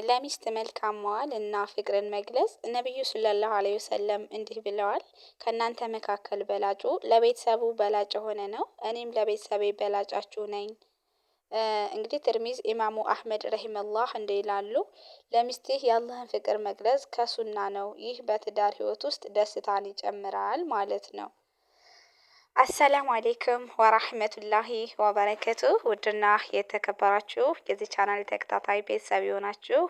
ለሚስት መልካም መዋል እና ፍቅርን መግለጽ ነብዩ ሰለላሁ ዐለይሂ ወሰለም እንዲህ ብለዋል ከእናንተ መካከል በላጩ ለቤተሰቡ በላጭ የሆነ ነው እኔም ለቤተሰቤ በላጫችሁ ነኝ። እንግዲህ ትርሚዝ ኢማሙ አህመድ ረሂመላህ እንዲህ ይላሉ። ለሚስትህ ያለህን ፍቅር መግለጽ ከሱና ነው ይህ በትዳር ህይወት ውስጥ ደስታን ይጨምራል ማለት ነው። አሰላሙ አለይኩም ወራህመቱላሂ ወበረከቱ ውድና የተከበራችሁ የዚህ ቻናል ተከታታይ ቤተሰብ የሆናችሁ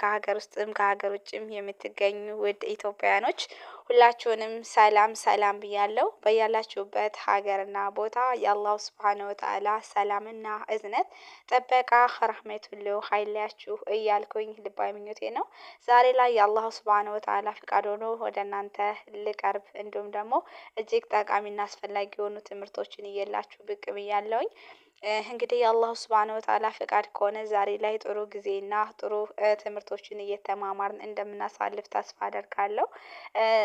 ከሀገር ውስጥም ከሀገር ውጭም የምትገኙ ውድ ኢትዮጵያውያኖች ሁላችሁንም ሰላም ሰላም ብያለሁ በያላችሁበት ሀገርና ቦታ የአላሁ ስብሃነ ወተዓላ ሰላምና እዝነት ጥበቃ ረህመቱ ሁሉ አይለያችሁ እያልኩኝ ልባዊ ምኞቴ ነው። ዛሬ ላይ የአላሁ ስብሃነ ወተዓላ ፍቃድ ሆኖ ወደ እናንተ ልቀርብ እንዲሁም ደግሞ እጅግ ጠቃሚና አስፈላጊ የሆኑ ትምህርቶችን እየላችሁ ብቅ ብያለሁኝ። እንግዲህ የአላሁ ስብሃነ ወተዓላ ፍቃድ ከሆነ ዛሬ ላይ ጥሩ ጊዜና ጥሩ ትምህርቶችን እየተማማርን እንደምናሳልፍ ተስፋ አደርጋለሁ።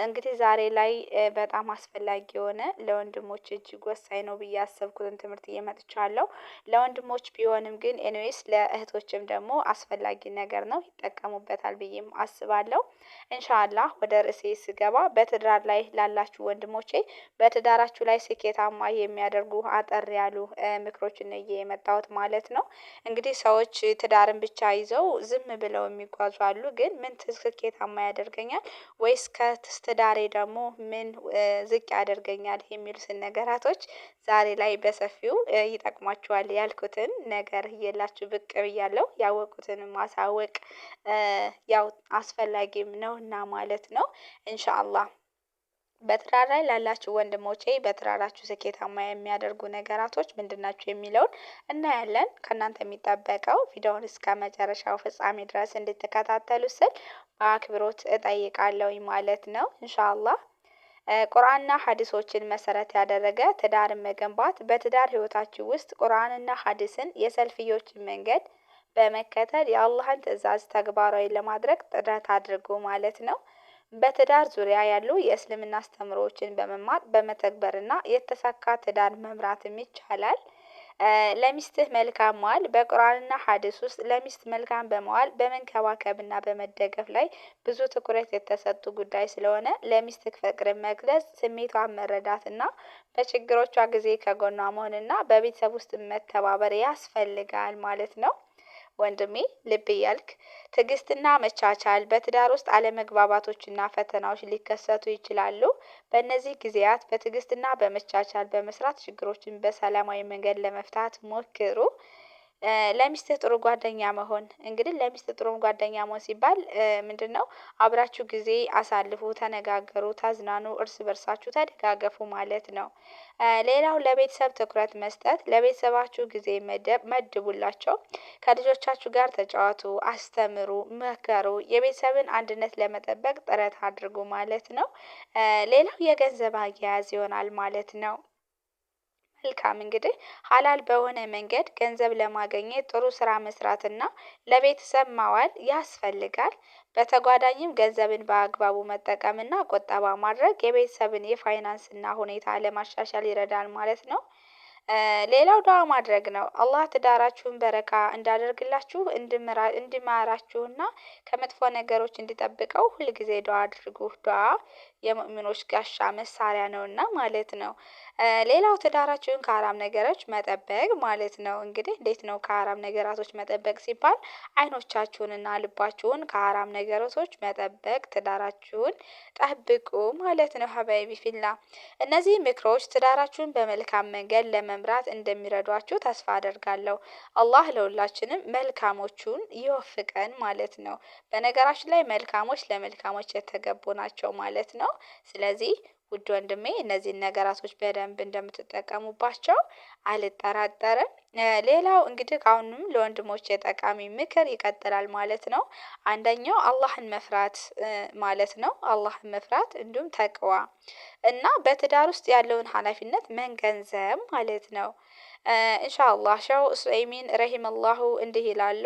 እንግዲህ ዛሬ ላይ በጣም አስፈላጊ የሆነ ለወንድሞች እጅግ ወሳኝ ነው ብዬ ያሰብኩትን ትምህርት መጥቻለሁ። ለወንድሞች ቢሆንም ግን ኤኒዌይስ ለእህቶችም ደግሞ አስፈላጊ ነገር ነው ይጠቀሙበታል ብዬም አስባለሁ። ኢንሻአላህ ወደ ርዕሴ ስገባ በትዳር ላይ ላላችሁ ወንድሞቼ በትዳራችሁ ላይ ስኬታማ የሚያደርጉ አጠር ያሉ ምክሮችን ነው የመጣሁት ማለት ነው። እንግዲህ ሰዎች ትዳርን ብቻ ይዘው ዝም ብለው የሚጓዙ አሉ ግን ምን ስኬታማ ያደርገኛል? ወይስ ከትዳሬ ደግሞ ምን ዝቅ ያደርገኛል የሚሉትን ነገራቶች ዛሬ ላይ በሰፊው ይጠቅሟችኋል ያልኩትን ነገር ይዤላችሁ ብቅ ብያለሁ ያወቅኩትንም ማሳወቅ ያው አስፈላጊም ነውና ማለት ነው። ኢንሻአላህ በትዳር ላይ ላላችሁ ወንድሞቼ በትዳራችሁ ስኬታማ የሚያደርጉ ነገራቶች ምንድን ናቸው የሚለውን እናያለን ከእናንተ የሚጠበቀው ቪዲዮውን እስከመጨረሻው ፍጻሜ ድረስ እንድትከታተሉ ስል በአክብሮት እጠይቃለሁኝ ማለት ነው። ኢንሻአላህ ቁርአንና ሀዲሶችን መሰረት ያደረገ ትዳርን መገንባት በትዳር ህይወታችሁ ውስጥ ቁርአንና ሀዲስን የሰልፍዮችን መንገድ በመከተል የአላህን ትእዛዝ ተግባራዊ ለማድረግ ጥረት አድርጉ ማለት ነው። በትዳር ዙሪያ ያሉ የእስልምና አስተምሮዎችን በመማር በመተግበርና የተሳካ ትዳር መምራትም ይቻላል። ለሚስትህ መልካም መዋል በቁርአንና ሀዲስ ውስጥ ለሚስት መልካም በመዋል በመንከባከብና በመደገፍ ላይ ብዙ ትኩረት የተሰጡ ጉዳይ ስለሆነ ለሚስትህ ፍቅርን መግለጽ ስሜቷን መረዳት እና በችግሮቿ ጊዜ ከጎኗ መሆንና በቤተሰብ ውስጥ መተባበር ያስፈልጋል ማለት ነው። ወንድሜ ልብ እያልክ ትዕግስትና መቻቻል በትዳር ውስጥ አለመግባባቶችና ፈተናዎች ሊከሰቱ ይችላሉ። በእነዚህ ጊዜያት በትዕግስትና በመቻቻል በመስራት ችግሮችን በሰላማዊ መንገድ ለመፍታት ሞክሩ። ለሚስትህ ጥሩ ጓደኛ መሆን እንግዲህ ለሚስት ጥሩ ጓደኛ መሆን ሲባል ምንድነው? አብራችሁ ጊዜ አሳልፉ ተነጋገሩ ተዝናኑ እርስ በእርሳችሁ ተደጋገፉ ማለት ነው። ሌላው ለቤተሰብ ትኩረት መስጠት ለቤተሰባችሁ ጊዜ መድቡላቸው ከልጆቻችሁ ጋር ተጫዋቱ አስተምሩ መከሩ የቤተሰብን አንድነት ለመጠበቅ ጥረት አድርጉ ማለት ነው። ሌላው የገንዘብ አያያዝ ይሆናል ማለት ነው። መልካም እንግዲህ ሀላል በሆነ መንገድ ገንዘብ ለማግኘት ጥሩ ስራ መስራትና ለቤተሰብ ማዋል ያስፈልጋል። በተጓዳኝም ገንዘብን በአግባቡ መጠቀምና ቁጠባ ማድረግ የቤተሰብን የፋይናንስና ሁኔታ ለማሻሻል ይረዳል ማለት ነው። ሌላው ዱአ ማድረግ ነው አላህ ትዳራችሁን በረካ እንዳደርግላችሁ እንዲማራችሁና ከመጥፎ ነገሮች እንዲጠብቀው ሁል ጊዜ ዱአ አድርጉ ዱአ የሙእሚኖች ጋሻ መሳሪያ ነውና ማለት ነው። ሌላው ትዳራችሁን ከሀራም ነገሮች መጠበቅ ማለት ነው እንግዲህ እንዴት ነው ከሀራም ነገራቶች መጠበቅ ሲባል? አይኖቻችሁንና ልባችሁን ከሀራም ነገራቶች መጠበቅ ትዳራችሁን ጠብቁ ማለት ነው። ሀባይቢ ፊላ እነዚህ ምክሮች ትዳራችሁን በመልካም መንገድ ለመምራት እንደሚረዷችሁ ተስፋ አደርጋለሁ። አላህ ለሁላችንም መልካሞቹን ይወፍቀን ማለት ነው። በነገራችን ላይ መልካሞች ለመልካሞች የተገቡ ናቸው ማለት ነው። ስለዚህ ውድ ወንድሜ እነዚህን ነገራቶች በደንብ እንደምትጠቀሙባቸው አልጠራጠርም። ሌላው እንግዲህ አሁንም ለወንድሞቼ ጠቃሚ ምክር ይቀጥላል ማለት ነው። አንደኛው አላህን መፍራት ማለት ነው አላህን መፍራት እንዲሁም ተቅዋ እና በትዳር ውስጥ ያለውን ሀላፊነት መገንዘብ ማለት ነው። ኢንሻአላህ ሸሁ ኡሰይሚን ረሂመላሁ እንዲህ ይላሉ።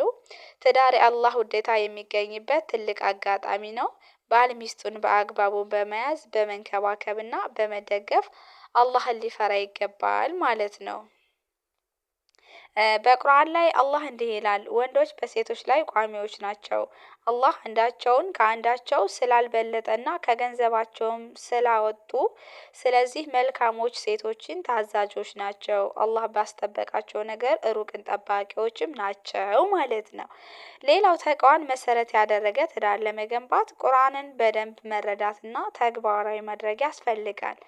ትዳር የአላህ ውዴታ የሚገኝበት ትልቅ አጋጣሚ ነው። ባል ሚስቱን በአግባቡ በመያዝ በመንከባከብና በመደገፍ አላህን ሊፈራ ይገባል ማለት ነው። በቁርአን ላይ አላህ እንዲህ ይላል ወንዶች በሴቶች ላይ ቋሚዎች ናቸው። አላህ አንዳቸውን ከአንዳቸው ስላልበለጠና ከገንዘባቸውም ስላወጡ ስለዚህ መልካሞች ሴቶችን ታዛዦች ናቸው አላህ ባስጠበቃቸው ነገር ሩቅን ጠባቂዎችም ናቸው ማለት ነው። ሌላው ተቃዋን መሰረት ያደረገ ትዳር ለመገንባት ቁርአንን በደንብ መረዳትና ተግባራዊ ማድረግ ያስፈልጋል።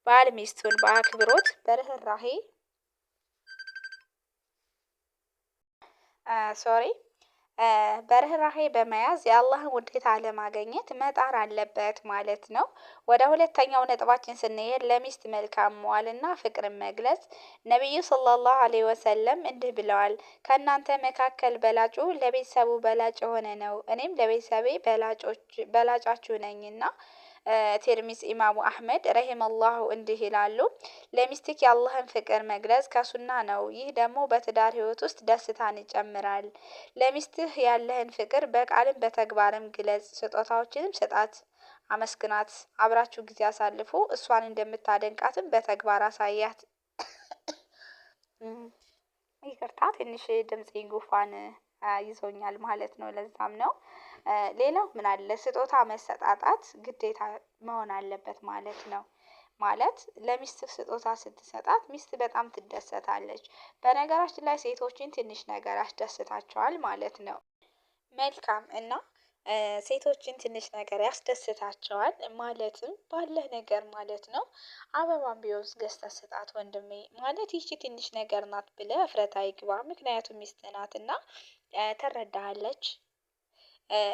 ባል ሚስቱን በአክብሮት በርህራሄ ሶሪ በርህራሄ በመያዝ የአላህን ውዴታ ለማግኘት መጣር አለበት ማለት ነው። ወደ ሁለተኛው ነጥባችን ስንሄድ ለሚስት መልካም መዋልና ፍቅርን መግለጽ ነብዩ ሰለላሁ ዐለይሂ ወሰለም እንዲህ ብለዋል ከእናንተ መካከል በላጩ ለቤተሰቡ በላጭ የሆነ ነው እኔም ለቤተሰቤ በላጫችሁ ነኝና። ቲርሚስ ኢማሙ አህመድ ረሂመላሁ እንዲህ ይላሉ። ለሚስትክ የአላህን ፍቅር መግለጽ ከሱና ነው ይህ ደግሞ በትዳር ህይወት ውስጥ ደስታን ይጨምራል። ለሚስትህ ያለህን ፍቅር በቃልም በተግባርም ግለጽ ስጦታዎችንም ስጣት። አመስግናት አብራችሁ ጊዜ አሳልፉ እሷን እንደምታደንቃትም በተግባር አሳያት። ይቅርታ ትንሽ ድምፄን ጉፋን ይዞኛል ማለት ነው ለዛም ነው። ሌላው ምን አለ ስጦታ መሰጣጣት ግዴታ መሆን አለበት ማለት ነው። ማለት ለሚስትህ ስጦታ ስትሰጣት ሚስት በጣም ትደሰታለች። በነገራችን ላይ ሴቶችን ትንሽ ነገር ያስደስታቸዋል ማለት ነው። መልካም እና ሴቶችን ትንሽ ነገር ያስደስታቸዋል ማለትም ባለህ ነገር ማለት ነው። አበባም ቢሆን ገዝተህ ስጣት ወንድሜ ማለት ይቺ ትንሽ ነገር ናት ብለህ እፍረት አይግባ ምክንያቱም ሚስትህ ናትና። ትረዳሃለች።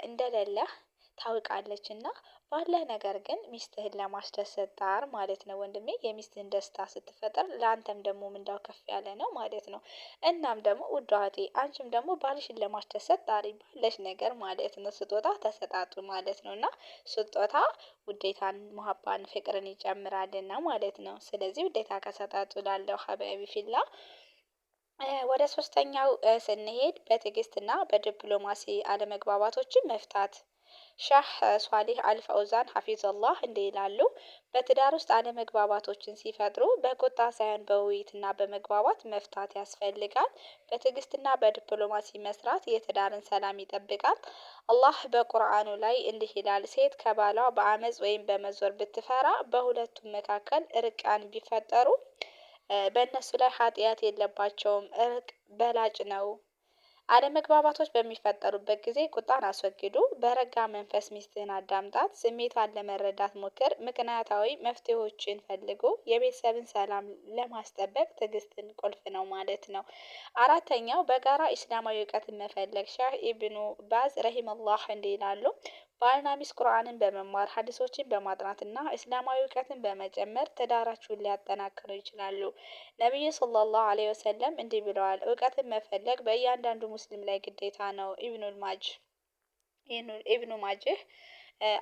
እንደሌለህ ታውቃለችና ባለህ ነገር ግን ሚስትህን ለማስደሰት ጣር ማለት ነው ወንድሜ የሚስትህን ደስታ ስትፈጥር ላንተም ደግሞ ምንዳው ከፍ ያለ ነው ማለት ነው። እናም ደግሞ ውዷ እህቴ አንቺም ደግሞ ባልሽን ለማስደሰት ጣሪ ባለሽ ነገር ማለት ነው ስጦታ ተሰጣጡ ማለት ነው እና ስጦታ ውዴታን መሃባን ፍቅርን ይጨምራልና ማለት ነው ስለዚህ ውዴታ ከሰጣጡ እላለሁ ሀባይቢ ፊላ። ወደ ሶስተኛው ስንሄድ በትዕግስትና በዲፕሎማሲ አለመግባባቶችን መፍታት። ሻህ ሷሊህ አልፈውዛን ሀፊዘላህ እንዲህ ይላሉ። በትዳር ውስጥ አለመግባባቶችን ሲፈጥሩ በቁጣ ሳይሆን በውይይትና በመግባባት መፍታት ያስፈልጋል። በትዕግስትና በዲፕሎማሲ መስራት የትዳርን ሰላም ይጠብቃል። አላህ በቁርአኑ ላይ እንዲህ ይላል ሴት ከባሏ በአመጽ ወይም በመዞር ብትፈራ በሁለቱም መካከል እርቃን ቢፈጠሩ በእነሱ ላይ ኃጢአት የለባቸውም እርቅ በላጭ ነው። አለመግባባቶች በሚፈጠሩበት ጊዜ ቁጣን አስወግዱ በረጋ መንፈስ ሚስትህን አዳምጣት ስሜቷን ለመረዳት ሞክር ምክንያታዊ መፍትሄዎችን ፈልጉ የቤተሰብን ሰላም ለማስጠበቅ ትዕግስትን ቁልፍ ነው ማለት ነው። አራተኛው በጋራ እስላማዊ እውቀትን መፈለግ ሻህ ኢብኑ ባዝ ረሂመላህ እንዲህ ይላሉ። ባልና ሚስት ቁርአንን በመማር ሀዲሶችን በማጥናትና እስላማዊ እውቀትን በመጨመር ትዳራችሁን ሊያጠናክሩ ይችላሉ። ነብዩ ሰለላሁ ዐለይሂ ወሰለም እንዲህ ብለዋል እውቀትን መፈለግ በእያንዳንዱ ሙስሊም ላይ ግዴታ ነው። ኢብኑ ማጅህ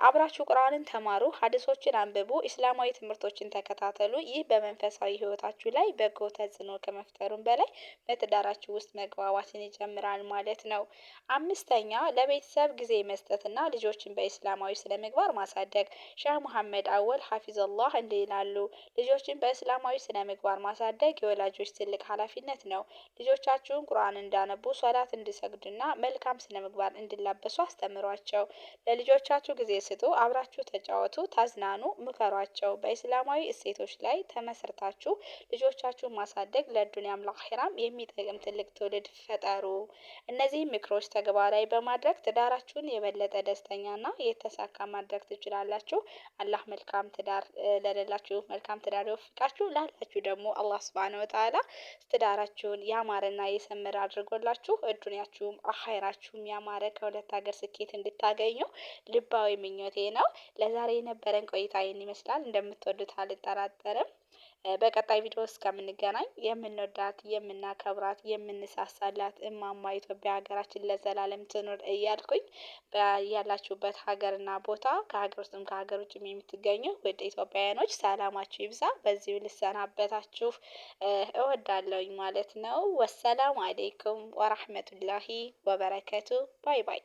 አብራችሁ ቁርአንን ተማሩ ሀዲሶችን አንብቡ እስላማዊ ትምህርቶችን ተከታተሉ ይህ በመንፈሳዊ ህይወታችሁ ላይ በጎ ተጽዕኖ ከመፍጠሩም በላይ በትዳራችሁ ውስጥ መግባባትን ይጨምራል ማለት ነው። አምስተኛ ለቤተሰብ ጊዜ መስጠትና ልጆችን በእስላማዊ ስነምግባር ማሳደግ ሻህ መሀመድ አወል ሀፊዘላህ እንዲህ ይላሉ። ልጆችን በእስላማዊ ስነምግባር ማሳደግ የወላጆች ትልቅ ሀላፊነት ነው። ልጆቻችሁን ቁርአን እንዳነቡ ሶላት እንዲሰግዱና መልካም ስነምግባር እንዲላበሱ አስተምሯቸው። ለልጆቻችሁ ጊዜ ስጡ አብራችሁ ተጫወቱ ታዝናኑ ምከሯቸው በእስላማዊ እሴቶች ላይ ተመስርታችሁ ልጆቻችሁን ማሳደግ ለዱንያም ለአኺራም የሚጠቅም ትልቅ ትውልድ ፈጠሩ። እነዚህን ምክሮች ተግባራዊ በማድረግ ትዳራችሁን የበለጠ ደስተኛና የተሳካ ማድረግ ትችላላችሁ። አላህ መልካም ትዳር ለሌላችሁ መልካም ትዳር ይወፍቃችሁ ላላችሁ ደግሞ አላህ ሱብሃነሁ ወተዓላ ትዳራችሁን ያማረና የሰመረ አድርጎላችሁ ዱንያችሁም አኺራችሁም ያማረ ከሁለት ሀገር ስኬት እንድታገኙ ልባዊ ምኞቴ ነው። ለዛሬ የነበረን ቆይታ ይህን ይመስላል እንደምትወዱት አልጠራጠርም። በቀጣይ ቪዲዮ እስከምንገናኝ የምንወዳት የምናከብራት የምንሳሳላት እማማ ኢትዮጵያ ሀገራችን ለዘላለም ትኑር እያልኩኝ ያላችሁበት ሀገርና ቦታ ከሀገር ውስጥም ከሀገር ውጭም የምትገኙ ውድ ኢትዮጵያውያኖች ሰላማችሁ ይብዛ በዚሁ ልሰናበታችሁ እወዳለሁኝ ማለት ነው። ወሰላሙ አለይኩም ወራህመቱላሂ ወበረከቱ ባይ ባይ